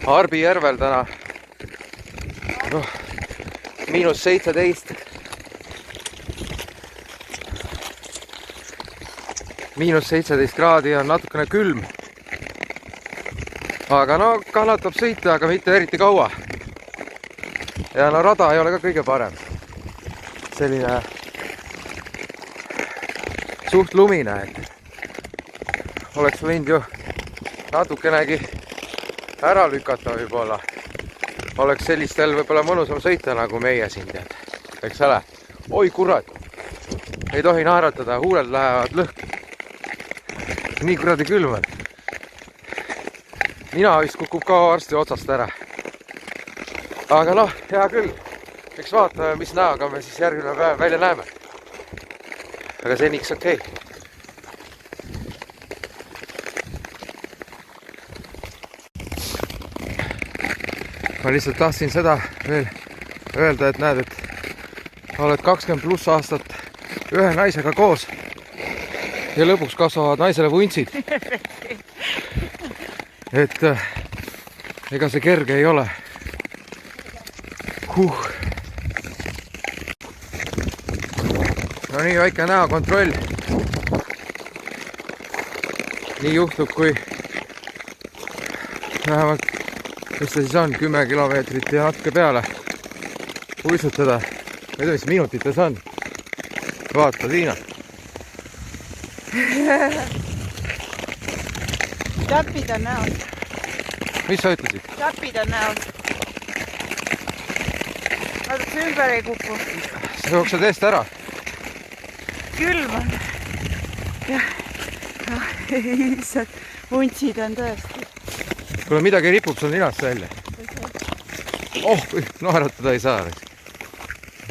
Arbi järvel täna -17. -17 kraadi on natukene külm. Aga no kannatab sõita, aga mitte eriti kaua. Ja no rada ei ole ka kõige parem. Selline suht lumine, et oleks võinud ju natukenegi ära lükata võib-olla. Oleks sellistel võib-olla mõnusam sõita nagu meie siin tead. Eks ole? Oi kurat! Ei tohi naeratada, huuled lähevad lõhki. Nii kuradi külm on. Nina vist kukub ka varsti otsast ära. Aga noh, hea küll. Eks vaatame, mis näoga me siis järgmine päev välja näeme. Aga seniks okei. Ma lihtsalt tahtsin seda veel öelda, et näed, et oled 20+ aastat ühe naisega koos ja lõpuks kasvavad naisele vuntsid. Et ega see kerge ei ole. No nii, väike näokontroll. Nii juhtub, kui vähemalt, mis ta siis on, 10 kilomeetrit ja natuke peale uisutada. Ma ei tea, mis minutites on. Vaata, Tiina. Täpid on näos. Mis sa ütlesid? Täpid on näos. Vaata, see ümber ei kuku. Sa jooksed eest ära. Külm on. Ja, lihtsalt vuntsid on tõesti. Kuule, midagi ripub sul ninast välja. Oh, naeratada ei saa.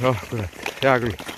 Oh, kuule, hea küll.